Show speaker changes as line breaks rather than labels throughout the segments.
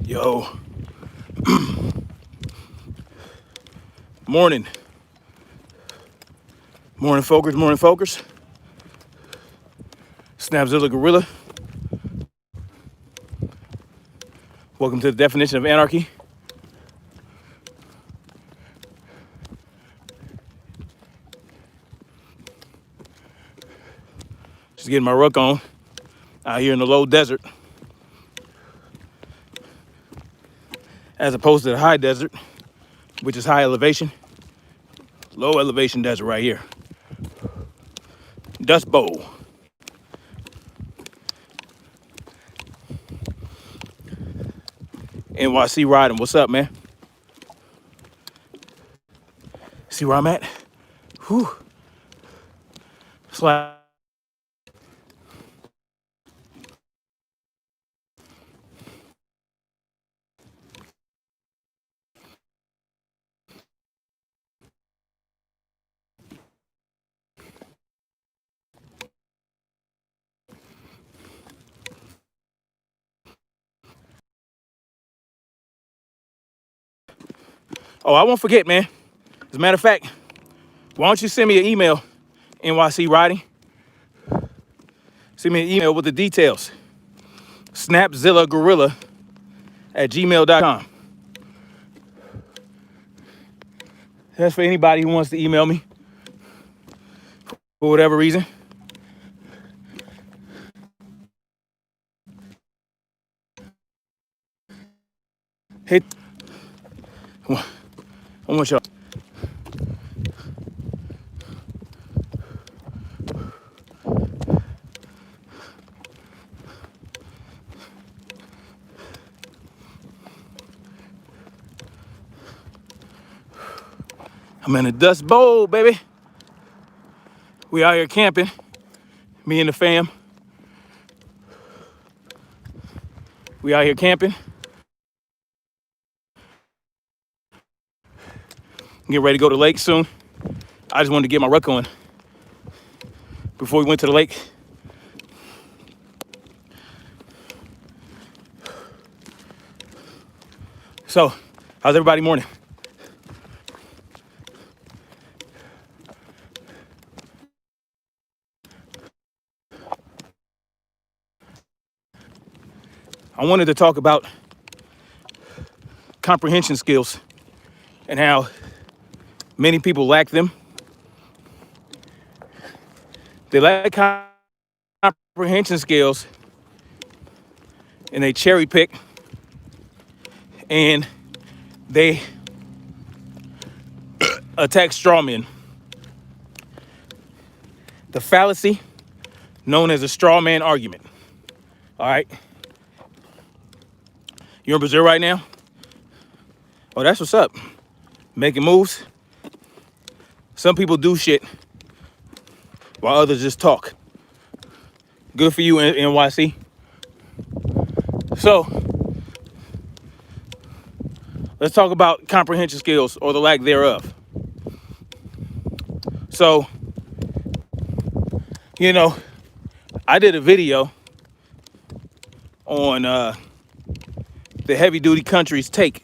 Yo, morning, morning, folkers, morning, folkers. Snapzilla Gorilla. Welcome to the definition of anarchy. Just getting my ruck on out here in the low desert, as opposed to the high desert, which is high elevation. Low elevation desert right here. Dust Bowl. NYC riding. What's up, man? See where I'm at? Whew. Slide. Oh, I won't forget, man. As a matter of fact, why don't you send me an email, NYC riding? Send me an email with the details. snapzillagorilla@gmail.com. That's for anybody who wants to email me for whatever reason. Hit. I want y'all. I'm in the Dust Bowl, baby. We out here camping, me and the fam. We out here camping. Get ready to go to the lake soon. I just wanted to get my ruck on before we went to the lake. So, how's everybody morning? I wanted to talk about comprehension skills and how many people lack them. They lack comprehension skills and they cherry pick and they attack straw men. The fallacy known as a straw man argument. All right. You're in Brazil right now? Oh, that's what's up. Making moves. Some people do shit while others just talk. Good for you, NYC. So, let's talk about comprehension skills or the lack thereof. So, you know, I did a video on the heavy duty country's take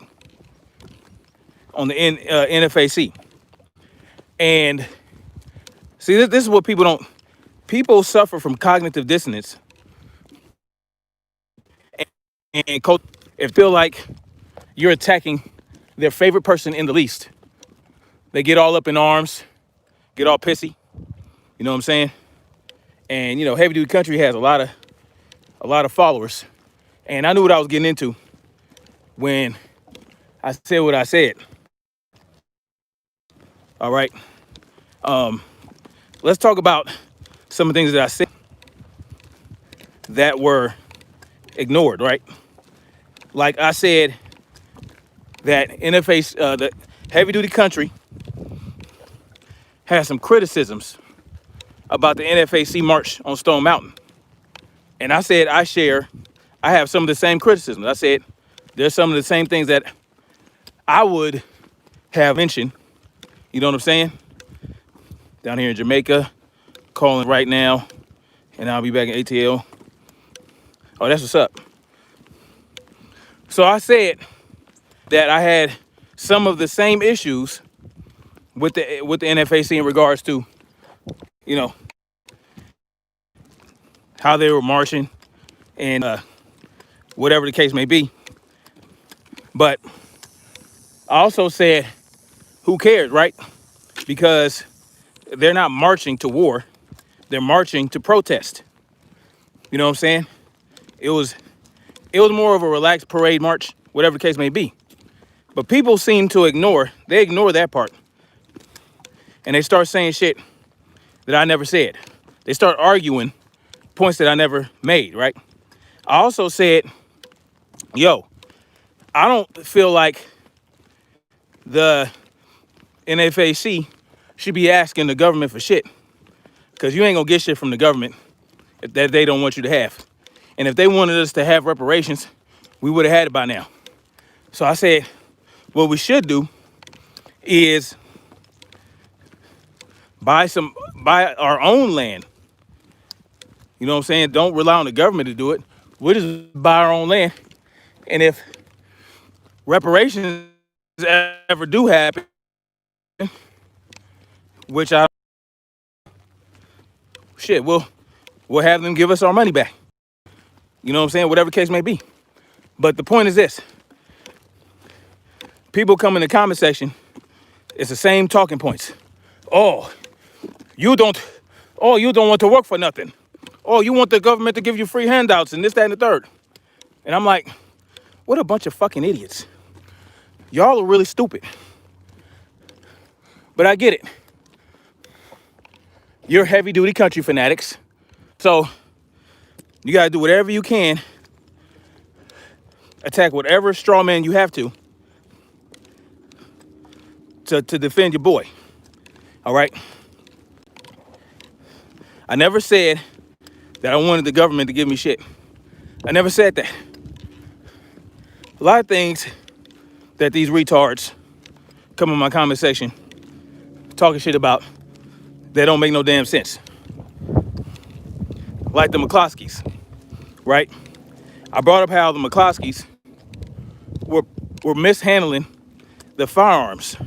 on the NFAC. And see, this is what people suffer from cognitive dissonance and it feel like you're attacking their favorite person in the least. They get all up in arms, get all pissy, you know what I'm saying? And you know, heavy duty country has a lot of followers. And I knew what I was getting into when I said what I said. All right. Let's talk about some of the things that I said that were ignored, right? Like I said that NFA, the heavy duty country has some criticisms about the NFAC march on Stone Mountain. And I said I have some of the same criticisms. I said there's some of the same things that I would have mentioned. You know what I'm saying? Down here in Jamaica, calling right now, and I'll be back in ATL. Oh, that's what's up. So I said that I had some of the same issues with the NFAC in regards to, you know, how they were marching and whatever the case may be. But I also said, who cares, right? Because they're not marching to war. They're marching to protest. You know what I'm saying? It was more of a relaxed parade march, whatever the case may be. But people seem to ignore that part. And they start saying shit that I never said. They start arguing points that I never made, right? I also said, yo, I don't feel like the NFAC should be asking the government for shit. Because you ain't gonna get shit from the government that they don't want you to have. And if they wanted us to have reparations, we would have had it by now. So I said, what we should do is buy our own land. You know what I'm saying? Don't rely on the government to do it. We'll just buy our own land. And if reparations ever do happen, which we'll have them give us our money back. You know what I'm saying? Whatever the case may be. But the point is this. People come in the comment section, it's the same talking points. Oh, you don't want to work for nothing. Oh, you want the government to give you free handouts and this, that, and the third. And I'm like, what a bunch of fucking idiots. Y'all are really stupid. But I get it. You're heavy duty country fanatics. So you gotta do whatever you can. Attack whatever straw man you have to defend your boy. All right? I never said that I wanted the government to give me shit. I never said that. A lot of things that these retards come in my comment section talking shit about that don't make no damn sense. Like the McCloskeys, right? I brought up how the McCloskeys were mishandling the firearms.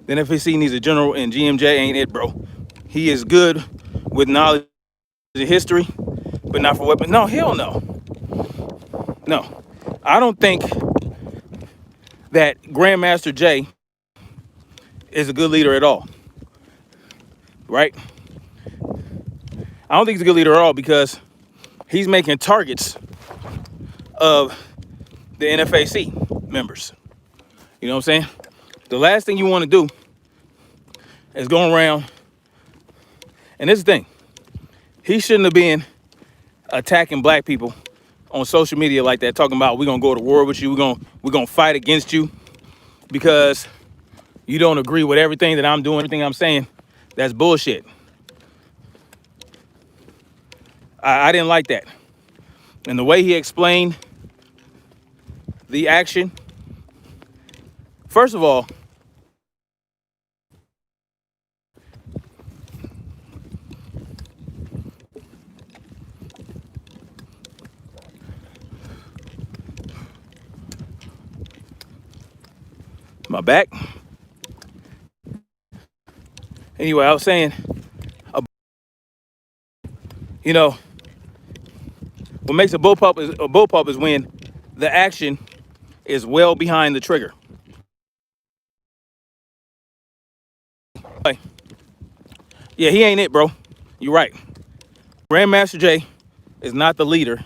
The NFAC needs a general, and GMJ ain't it, bro. He is good with knowledge of history, but not for weapons. No, hell no. No. I don't think that Grandmaster Jay is a good leader at all. Right? I don't think he's a good leader at all because he's making targets of the NFAC members. You know what I'm saying? The last thing you want to do is go around, and this is the thing, he shouldn't have been attacking black people on social media like that, talking about we're gonna go to war with you, we're gonna fight against you because you don't agree with everything that I'm doing, everything I'm saying. That's bullshit. I didn't like that. And the way he explained the action, first of all, my back. Anyway, I was saying, you know, what makes a bullpup is when the action is well behind the trigger. Like, yeah, he ain't it, bro. You're right. Grandmaster Jay is not the leader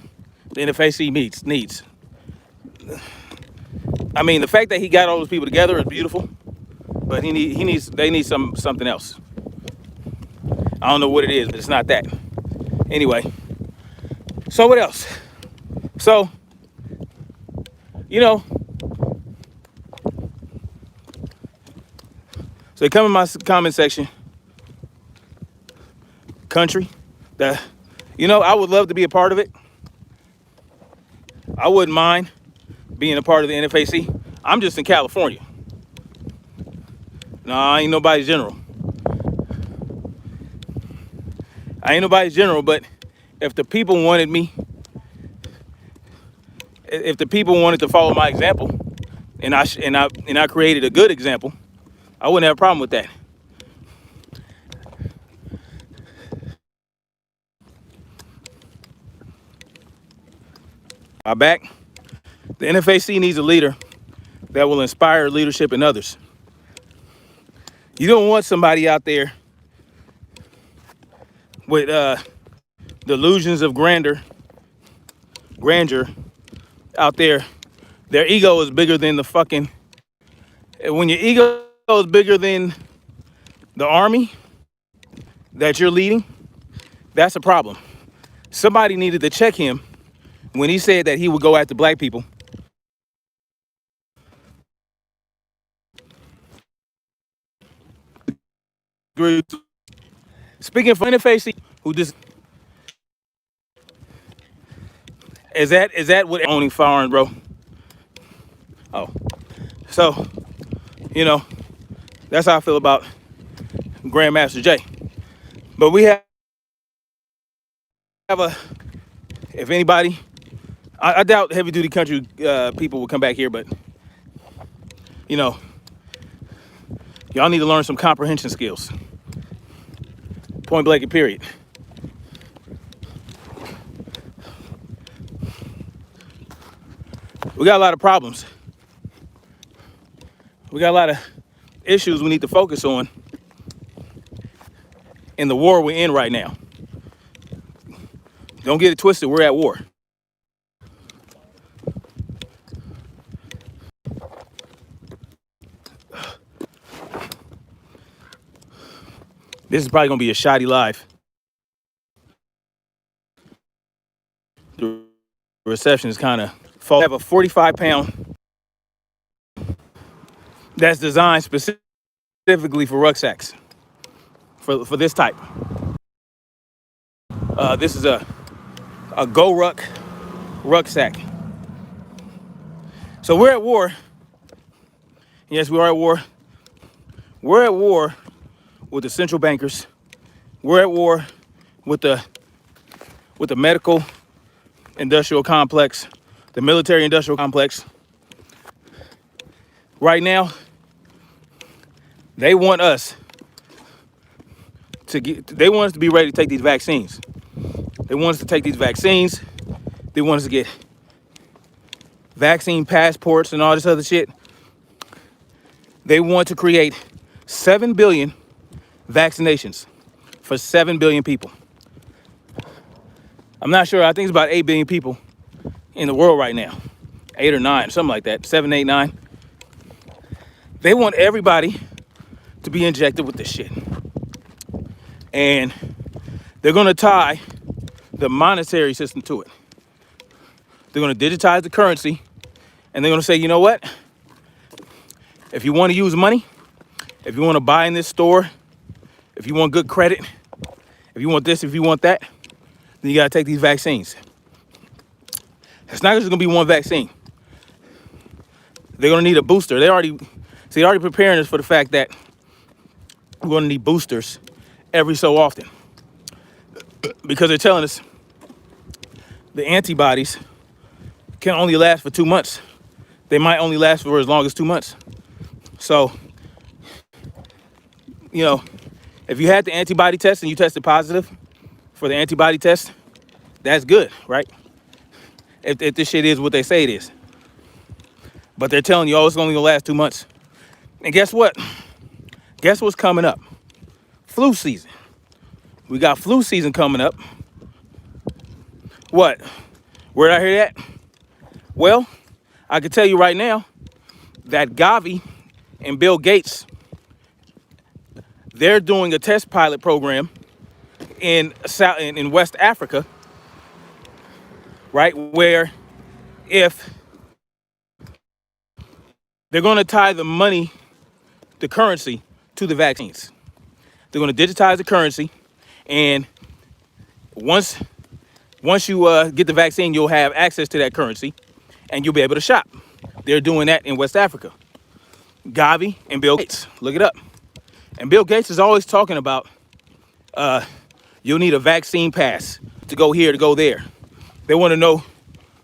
the NFAC needs. I mean, the fact that he got all those people together is beautiful, but they need something else. I don't know what it is, but it's not that. Anyway, so what else? So, you know, so they come in my comment section, country, that, you know, I would love to be a part of it. I wouldn't mind being a part of the NFAC. I'm just in California. No, I ain't nobody's general. I ain't nobody's general, but if the people wanted me, if the people wanted to follow my example, and I created a good example, I wouldn't have a problem with that. My back. The NFAC needs a leader that will inspire leadership in others. You don't want somebody out there with delusions of grandeur out there. Their ego is bigger than the fucking. When your ego is bigger than the army that you're leading, that's a problem. Somebody needed to check him when he said that he would go after black people. Speaking for NFAC, who just is that what owning firearms, bro? Oh, so that's how I feel about Grandmaster Jay. But we have a, if anybody, I doubt heavy duty country people will come back here, but y'all need to learn some comprehension skills. Point blank and period. We got a lot of problems. We got a lot of issues we need to focus on in the war we're in right now. Don't get it twisted, we're at war. This is probably gonna be a shoddy live. The reception is kind of full. I have a 45-pound that's designed specifically for rucksacks, for this type. This is a Go Ruck rucksack. So we're at war. Yes, we are at war. We're at war with the central bankers. We're at war with the medical industrial complex, the military industrial complex. Right now, they want us to be ready to take these vaccines. They want us to take these vaccines. They want us to get vaccine passports and all this other shit. They want to create 7 billion vaccinations for 7 billion people. I'm not sure. I think it's about 8 billion people in the world right now. 8 or 9, something like that. 7, 8, 9. They want everybody to be injected with this shit. And they're going to tie the monetary system to it. They're going to digitize the currency. And they're going to say, you know what? If you want to use money, if you want to buy in this store, if you want good credit, if you want this, if you want that, then you got to take these vaccines. It's not just going to be one vaccine. They're going to need a booster. They're already preparing us for the fact that we're going to need boosters every so often. Because they're telling us the antibodies can only last for 2 months. They might only last for as long as 2 months. So, if you had the antibody test and you tested positive for the antibody test, that's good, right? If this shit is what they say it is. But they're telling you, it's only gonna last 2 months. And guess what? Guess what's coming up? Flu season. We got flu season coming up. What? Where'd I hear that? Well, I can tell you right now that Gavi and Bill Gates, they're doing a test pilot program in West Africa, right? Where if they're going to tie the money, the currency, to the vaccines. They're going to digitize the currency, and once you get the vaccine, you'll have access to that currency, and you'll be able to shop. They're doing that in West Africa. Gavi and Bill Gates, look it up. And Bill Gates is always talking about you'll need a vaccine pass to go here, to go there. They want to know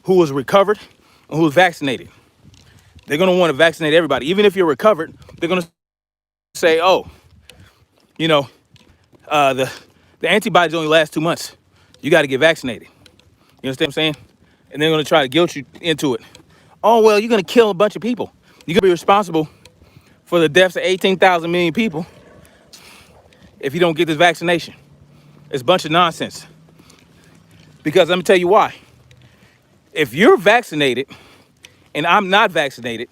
who was recovered who's vaccinated. They're going to want to vaccinate everybody. Even if you're recovered, they're going to say, oh, you know, the antibodies only last 2 months. You got to get vaccinated. You understand what I'm saying? And they're going to try to guilt you into it. Oh, well, you're going to kill a bunch of people. You're going to be responsible for the deaths of 18,000 million people if you don't get this vaccination. It's a bunch of nonsense. Because let me tell you why. If you're vaccinated and I'm not vaccinated,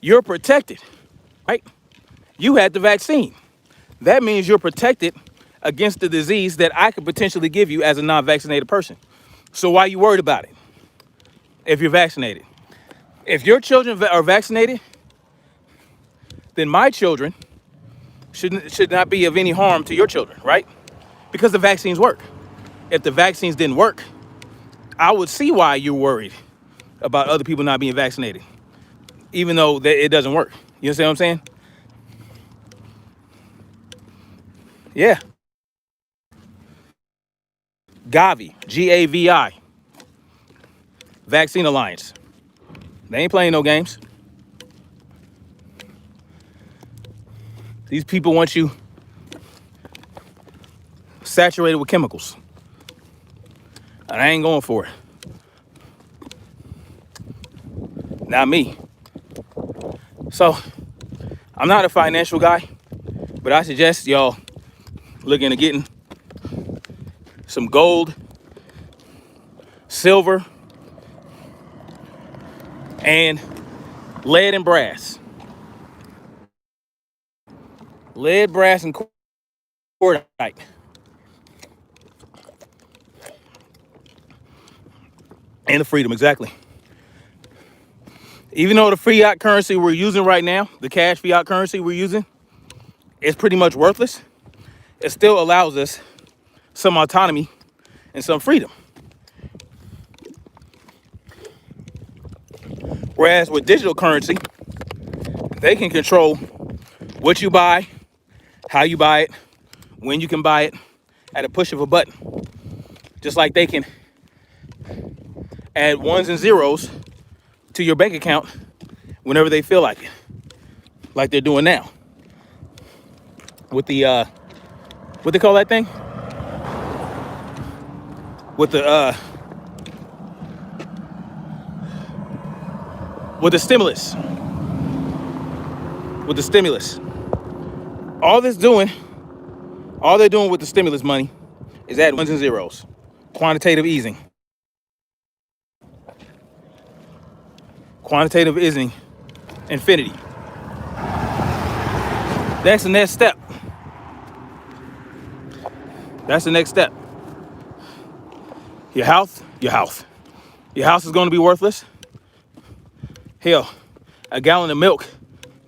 you're protected, right? You had the vaccine. That means you're protected against the disease that I could potentially give you as a non-vaccinated person. So why are you worried about it if you're vaccinated? If your children are vaccinated, then my children should not be of any harm to your children, right? Because the vaccines work. If the vaccines didn't work, I would see why you're worried about other people not being vaccinated, even though it doesn't work. You understand what I'm saying? Yeah. Gavi, Gavi, Vaccine Alliance. They ain't playing no games. These people want you saturated with chemicals. And I ain't going for it. Not me. So, I'm not a financial guy, but I suggest y'all look into getting some gold, silver, and lead and brass. Lead, brass, and cordite. And the freedom, exactly. Even though the fiat currency we're using right now, the cash fiat currency we're using, is pretty much worthless, it still allows us some autonomy and some freedom. Whereas with digital currency, they can control what you buy, how you buy it, when you can buy it, at a push of a button. Just like they can add ones and zeros to your bank account whenever they feel like it, like they're doing now with the what they call that thing, with the stimulus, all they're doing with the stimulus money is add ones and zeros. Quantitative easing. Quantitative easing. Infinity. That's the next step. That's the next step. Your house is going to be worthless. Hell, a gallon of milk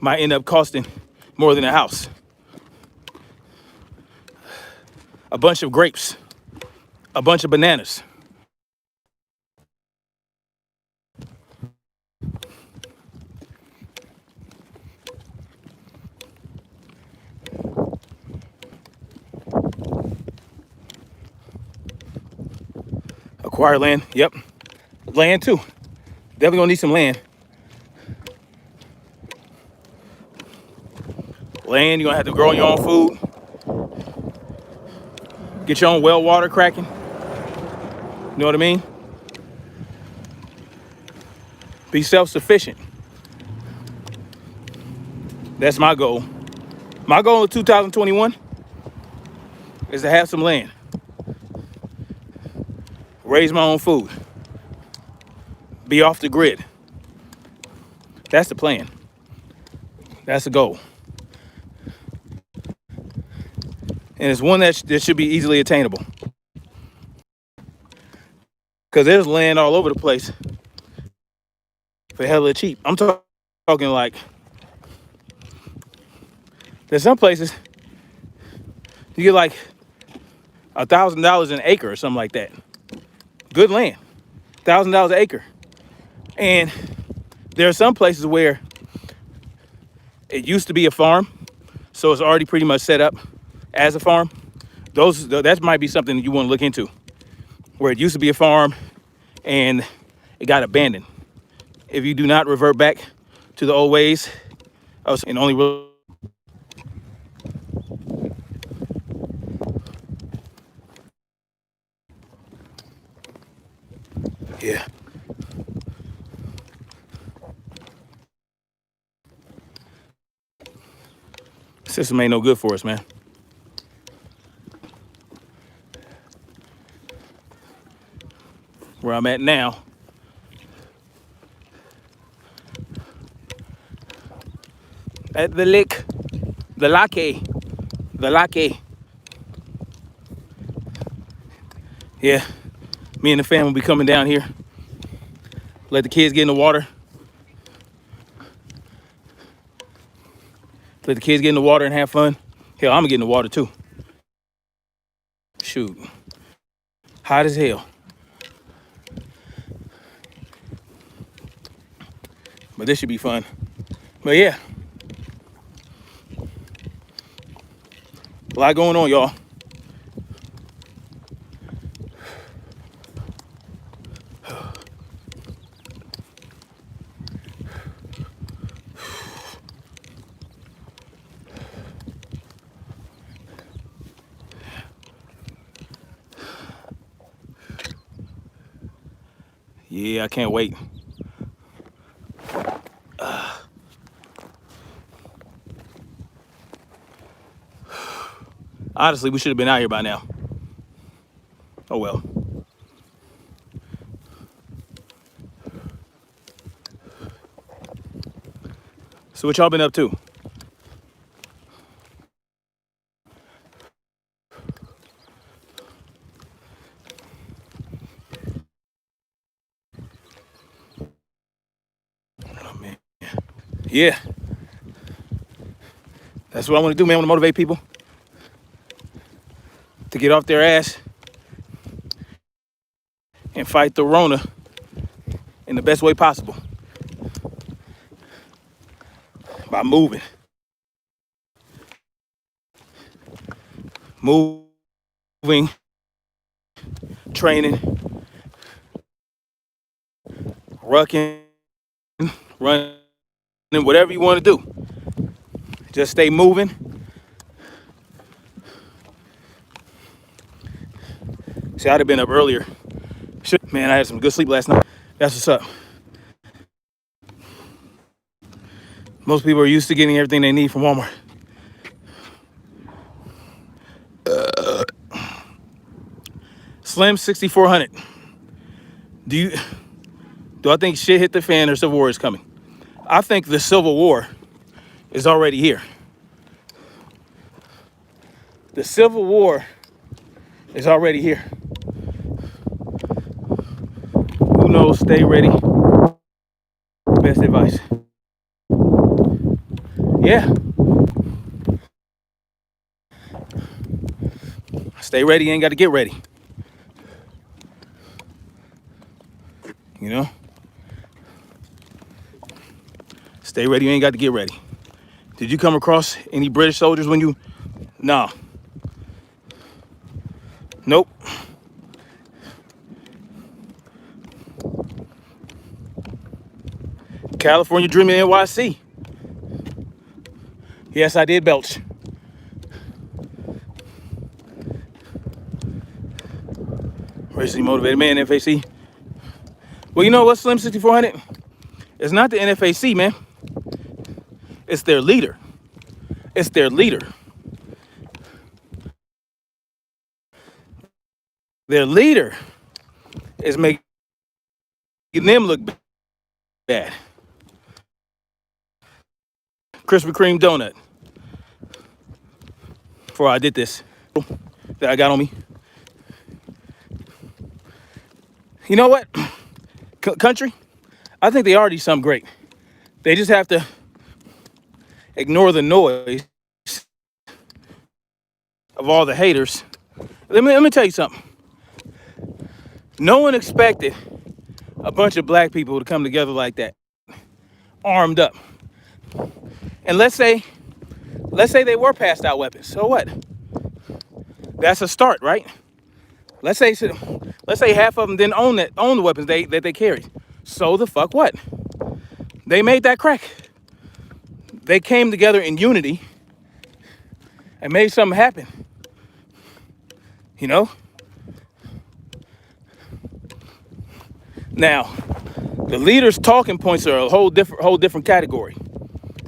might end up costing more than a house. A bunch of grapes, a bunch of bananas. Acquire land, yep. Land too. Definitely gonna need some land. Land, you're gonna have to grow your own food. Get your own well water cracking. You know what I mean? Be self-sufficient. That's my goal. My goal in 2021 is to have some land. Raise my own food. Be off the grid. That's the plan. That's the goal. And it's one that should be easily attainable. Because there's land all over the place for hella cheap. I'm talking like, there's some places you get like $1,000 an acre or something like that. Good land, $1,000 an acre. And there are some places where it used to be a farm, so it's already pretty much set up as a farm. That might be something you want to look into, where it used to be a farm and it got abandoned. If you do not revert back to the old ways, and only yeah. System ain't no good for us, man. Where I'm at now, at the lake, the lake. Yeah, me and the family will be coming down here. Let the kids get in the water. Let the kids get in the water and have fun. Hell, I'm gonna get in the water too. Shoot, hot as hell. But this should be fun. But yeah, a lot going on, y'all. Yeah, I can't wait. Honestly, we should have been out here by now. Oh well. So what y'all been up to? Oh man. Yeah. That's what I want to do, man. I want to motivate people to get off their ass and fight the Rona in the best way possible. By moving. Moving, training, rucking, running, whatever you want to do. Just stay moving. See, I'd have been up earlier. Man, I had some good sleep last night. That's what's up. Most people are used to getting everything they need from Walmart. Slim 6400. Do I think shit hit the fan or Civil War is coming? I think the Civil War is already here. The Civil War is already here. Who knows? Stay ready. Best advice. Yeah. Stay ready, you ain't got to get ready. You know? Stay ready, you ain't got to get ready. Did you come across any British soldiers when you... Nah. Nope. California Dreaming NYC. Yes, I did belch. Racially motivated man, FAC. Well, you know what, Slim 6400? It's not the NFAC, man. It's their leader. It's their leader. Their leader is making them look bad. Krispy Kreme donut. Before I did this, that I got on me. You know what? Country, I think they already something great. They just have to ignore the noise of all the haters. Let me tell you something. No one expected a bunch of black people to come together like that, armed up. And let's say they were passed out weapons. So what? That's a start, right? Let's say half of them didn't own the weapons that they carried. So the fuck what? They made that crack. They came together in unity and made something happen. You know? Now, the leaders' talking points are a whole different category.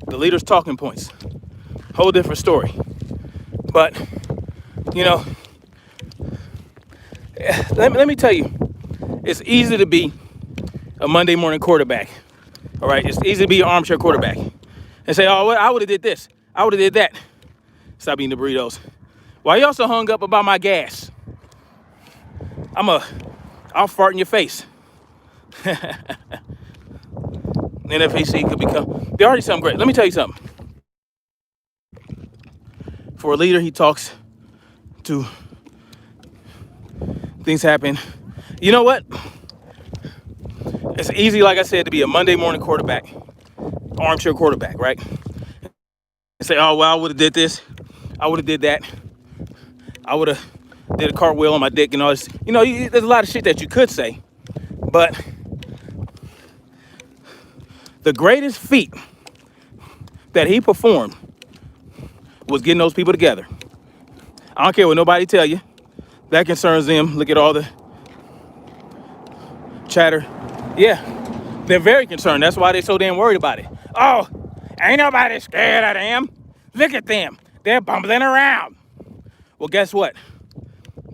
The leaders' talking points, whole different story. But, you know, let me tell you, it's easy to be a Monday morning quarterback. All right, it's easy to be an armchair quarterback and say, "Oh, well, I would have did this. I would have did that." Stop eating the burritos. Why you also hung up about my gas? I'll fart in your face. NFAC could become, they're already something great. Let me tell you something. For a leader, he talks to things happen. You know what? It's easy, like I said, to be a Monday morning quarterback, armchair quarterback, right? And say, "Oh, well, I would have did this. I would have did that. I would have did a cartwheel on my dick and all this." You know, there's a lot of shit that you could say, but the greatest feat that he performed was getting those people together. I don't care what nobody tell you. That concerns them. Look at all the chatter. Yeah, they're very concerned. That's why they're so damn worried about it. Oh, ain't nobody scared of them. Look at them. They're bumbling around. Well, guess what?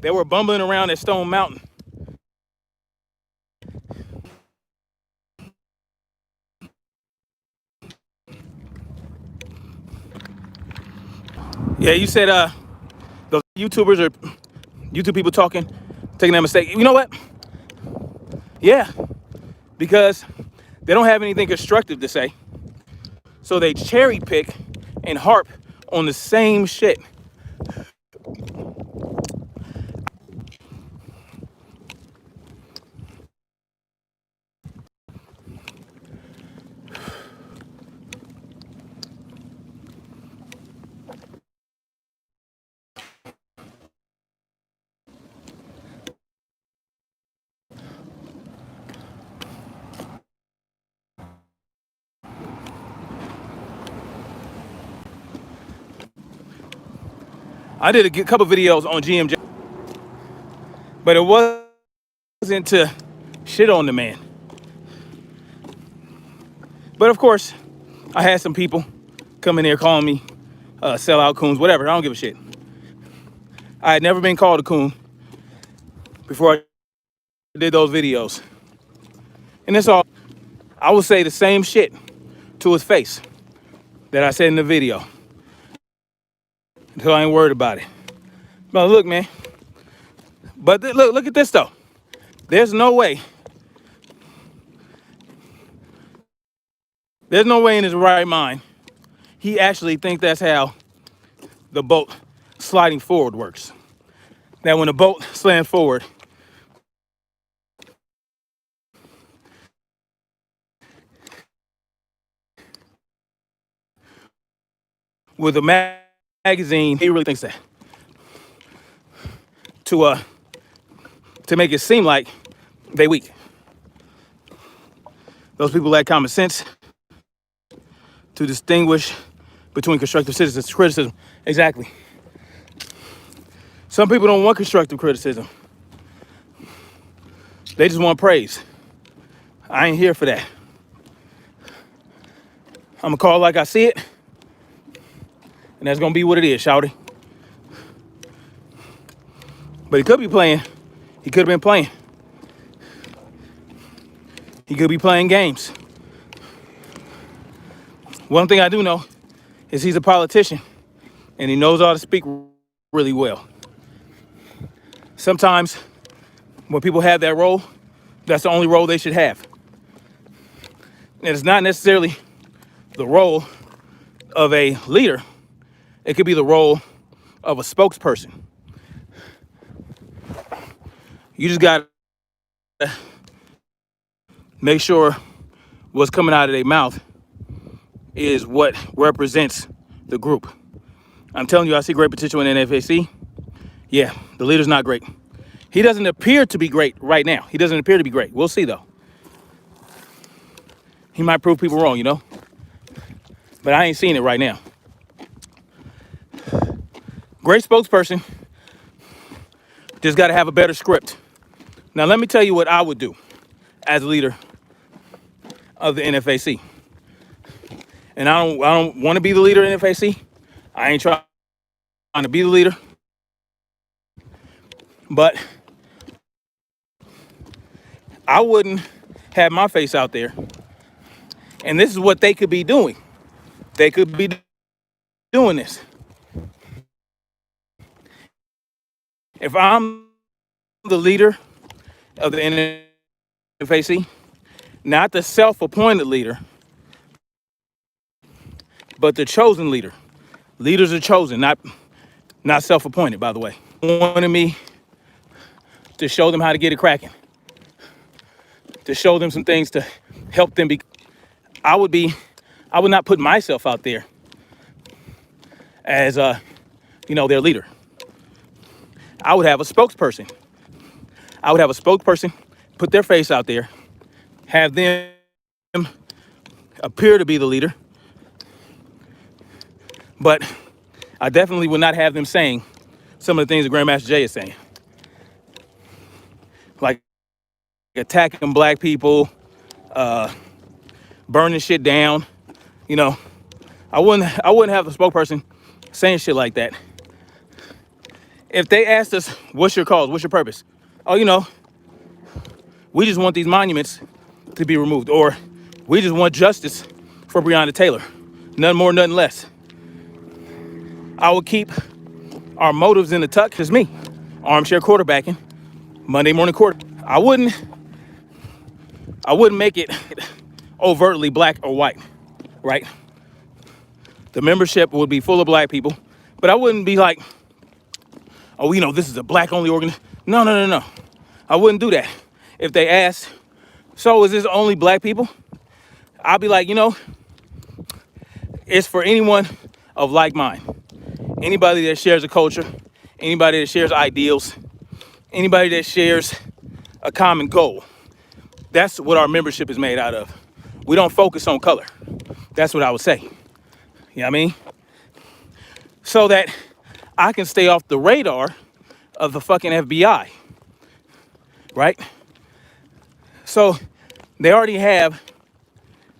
They were bumbling around at Stone Mountain. Yeah, you said those YouTubers or YouTube people talking, taking that mistake. You know what? Yeah, because they don't have anything constructive to say. So they cherry pick and harp on the same shit. I did a couple videos on GMJ, but it wasn't to shit on the man. But of course, I had some people come in there calling me sellout coons, whatever. I don't give a shit. I had never been called a coon before I did those videos. And that's all. I would say the same shit to his face that I said in the video until I ain't worried about it. But look, man. But look at this though. There's no way in his right mind he actually thinks that's how the boat sliding forward works. That when the boat slams forward, with a magazine, he really thinks that to make it seem like they weak. Those people lack common sense to distinguish between constructive criticism. Exactly. Some people don't want constructive criticism. They just want praise. I ain't here for that. I'm gonna call it like I see it, and that's gonna be what it is, shouty. But he could be playing. He could have been playing. He could be playing games. One thing I do know is he's a politician, and he knows how to speak really well. Sometimes when people have that role, that's the only role they should have. And it's not necessarily the role of a leader. It could be the role of a spokesperson. You just got to make sure what's coming out of their mouth is what represents the group. I'm telling you, I see great potential in NFAC. Yeah, the leader's not great. He doesn't appear to be great right now. He doesn't appear to be great. We'll see, though. He might prove people wrong, you know? But I ain't seeing it right now. Great spokesperson, just got to have a better script. Now, let me tell you what I would do as a leader of the NFAC. And I don't want to be the leader of the NFAC. I ain't trying to be the leader. But I wouldn't have my face out there. And this is what they could be doing. They could be doing this. If I'm the leader of the NFAC, not the self-appointed leader, but the chosen leader. Leaders are chosen, not self-appointed, by the way. Wanted me to show them how to get it cracking, to show them some things to help them be. I would not put myself out there as their leader. I would have a spokesperson. Put their face out there, have them appear to be the leader, but I definitely would not have them saying some of the things that Grandmaster Jay is saying. Like attacking black people, burning shit down. You know, I wouldn't have the spokesperson saying shit like that. If they asked us, what's your cause? What's your purpose? Oh, we just want these monuments to be removed, or we just want justice for Breonna Taylor. Nothing more, nothing less. I would keep our motives in the tuck. It's me, armchair quarterbacking, Monday morning quarter. I wouldn't make it overtly black or white, right? The membership would be full of black people, but I wouldn't be like, this is a black only organization. No. I wouldn't do that. If they asked, so is this only black people? I'll be like, it's for anyone of like mind. Anybody that shares a culture, anybody that shares ideals, anybody that shares a common goal. That's what our membership is made out of. We don't focus on color. That's what I would say. You know what I mean? So that I can stay off the radar of the fucking FBI, right? So they already have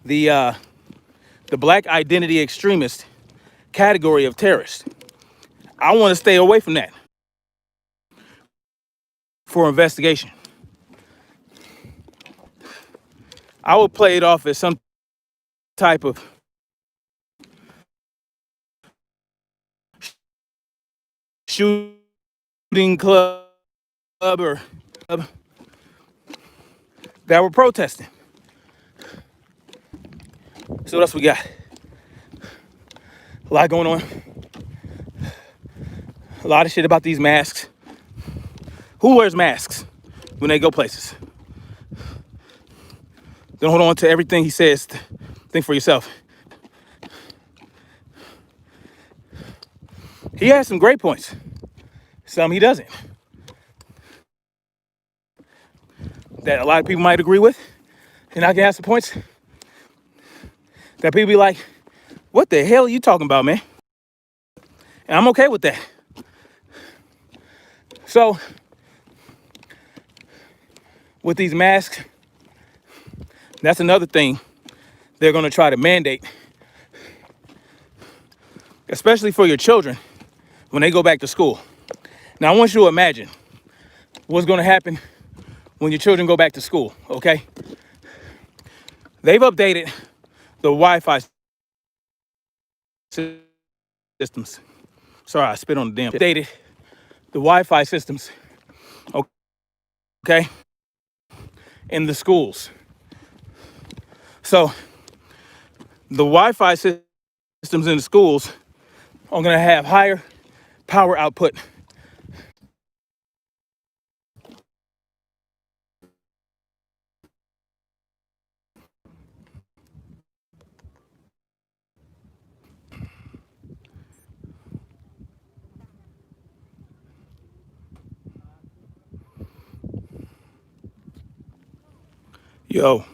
the black identity extremist category of terrorist. I want to stay away from that for investigation. I would play it off as some type of shooting club or that were protesting. So what else we got? A lot going on. A lot of shit about these masks. Who wears masks when they go places? Don't hold on to everything he says. Think for yourself. He has some great points. Some he doesn't. That a lot of people might agree with. And I can have some points that people be like, what the hell are you talking about, man? And I'm okay with that. So, with these masks, that's another thing they're going to try to mandate, especially for your children when they go back to school. Now, I want you to imagine what's going to happen when your children go back to school, okay? They've updated the Wi-Fi systems. Sorry, I spit on the damn. Updated the Wi-Fi systems, okay, in the schools. So the Wi-Fi systems in the schools are going to have higher power output. Yo,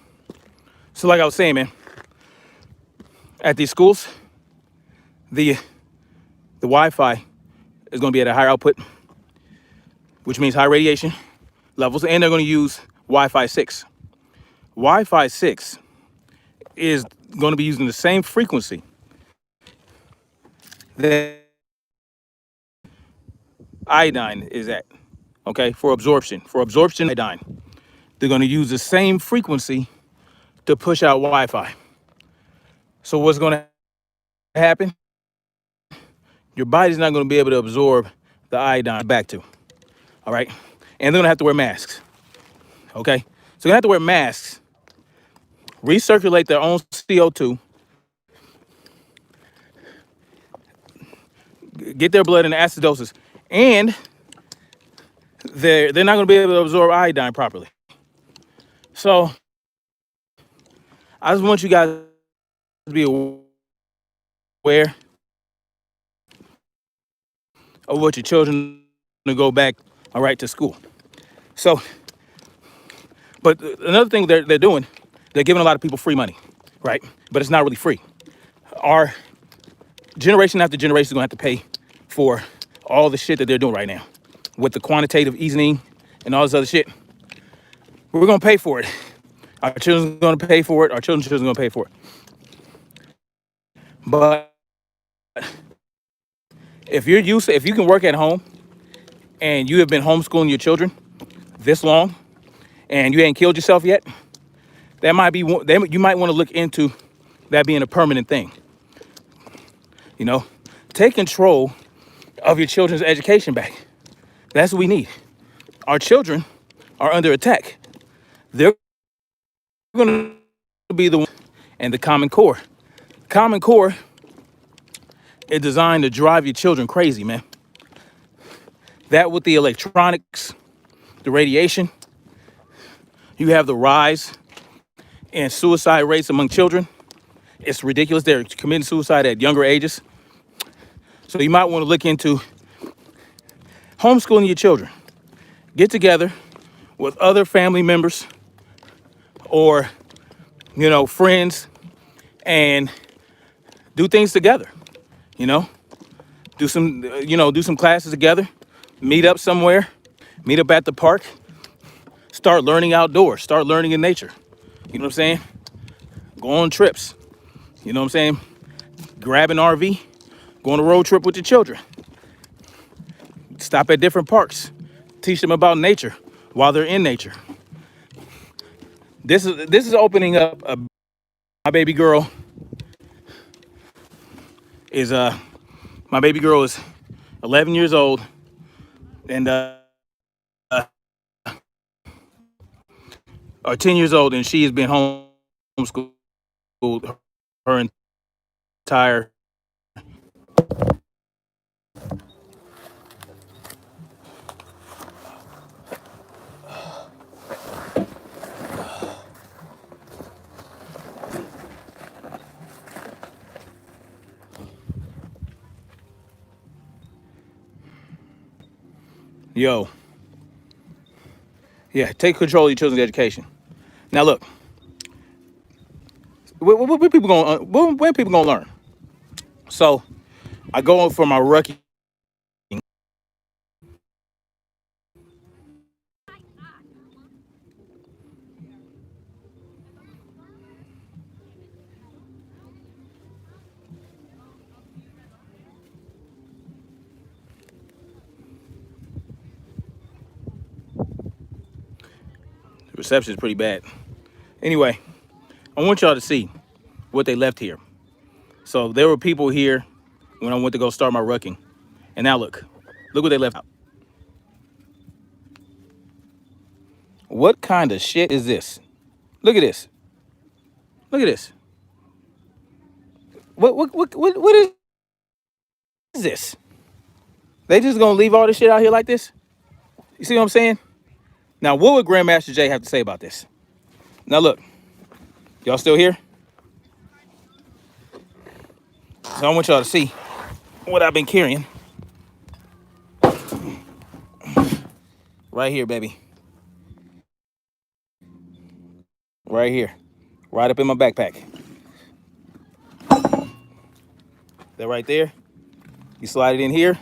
So like I was saying, man, at these schools, the Wi-Fi is going to be at a higher output, which means high radiation levels, and they're going to use Wi-Fi 6. Wi-Fi 6 is going to be using the same frequency that iodine is at, okay, for absorption. For absorption iodine, they're going to use the same frequency to push out Wi-Fi. So what's going to happen? Your body's not going to be able to absorb the iodine back to, all right? And they're going to have to wear masks, okay? So they're going to have to wear masks, recirculate their own CO2, get their blood in acidosis, and they're not going to be able to absorb iodine properly. So I just want you guys to be aware of what your children to go back, all right, to school. So, but another thing they're doing, they're giving a lot of people free money, right? But it's not really free. Our generation after generation is going to have to pay for all the shit that they're doing right now with the quantitative easing and all this other shit. We're going to pay for it. Our children's going to pay for it. Our children's going to pay for it. But if you can work at home and you have been homeschooling your children this long and you ain't killed yourself yet, you might want to look into that being a permanent thing. You know, take control of your children's education back. That's what we need. Our children are under attack. They're going to be the one, and the Common Core. Common Core is designed to drive your children crazy, man. That with the electronics, the radiation, you have the rise in suicide rates among children. It's ridiculous. They're committing suicide at younger ages. So you might want to look into homeschooling your children. Get together with other family members or, friends and do things together. Do some classes together, meet up somewhere, meet up at the park, start learning outdoors, start learning in nature. You know what I'm saying? Go on trips. You know what I'm saying? Grab an RV, go on a road trip with your children. Stop at different parks, teach them about nature while they're in nature. This is opening up my baby girl is 11 years old, and or 10 years old, and she has been homeschooled her entire. Yo, yeah, take control of your children's education. Now look, what people gonna learn? So I go for my Rucking. The reception is pretty bad. Anyway, I want y'all to see what they left here. So there were people here when I went to go start my Rucking. And now look what they left out. What kind of shit is this? Look at this. Look at this. What is this? They just gonna leave all this shit out here like this? You see what I'm saying? Now, what would Grandmaster Jay have to say about this? Now look, y'all still here? So I want y'all to see what I've been carrying. Right here, baby. Right here. right up in my backpack. That right there. You slide it in here.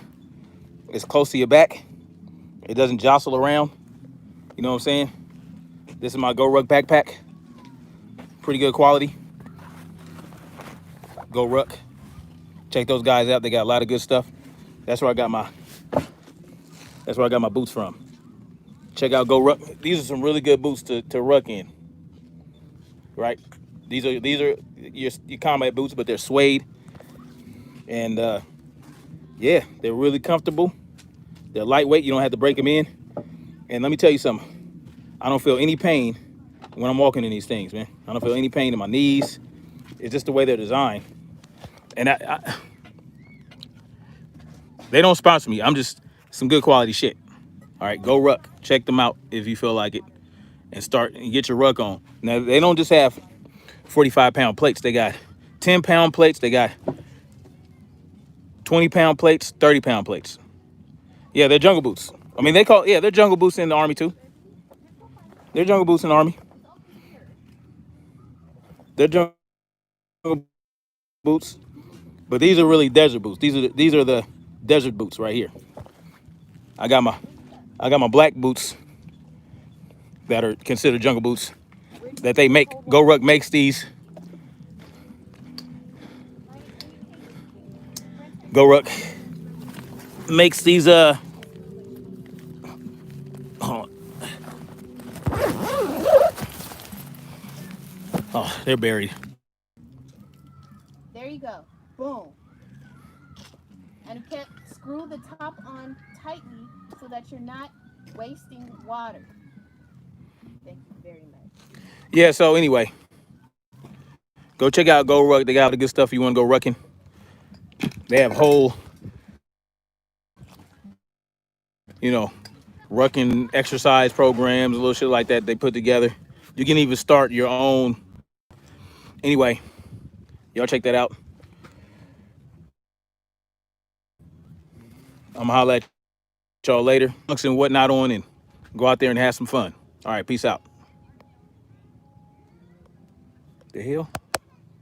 It's close to your back. It doesn't jostle around. You know what I'm saying? This is my Go Ruck backpack. Pretty good quality. Go Ruck. Check those guys out. They got a lot of good stuff. That's where I got my boots from. Check out Go Ruck. These are some really good boots to ruck in. Right? These are your combat boots, but they're suede. And yeah, they're really comfortable. They're lightweight. You don't have to break them in. And let me tell you something. I don't feel any pain when I'm walking in these things, man. I don't feel any pain in my knees. It's just the way they're designed. And they don't sponsor me. I'm just some good quality shit. All right, Go Ruck. Check them out if you feel like it, and start and get your ruck on. Now they don't just have 45-pound plates. They got 10-pound plates. They got 20-pound plates, 30-pound plates. Yeah, they're jungle boots. I mean, they're jungle boots in the Army too. They're jungle boots in the Army. They're jungle boots, but these are really desert boots. These are the desert boots right here. I got my black boots that are considered jungle boots that they make. Go Ruck makes these. Go Ruck makes these oh, they're buried.
There you go. Boom. And you can screw the top on tightly so that you're not wasting water. Thank you very much.
Yeah, so anyway, go check out Go Ruck. They got all the good stuff you want to go rucking. They have whole, rucking exercise programs, a little shit like that they put together. You can even start your own. Anyway, y'all check that out. I'm gonna holler at y'all later. And whatnot on, and go out there and have some fun. All right, peace out. The hell?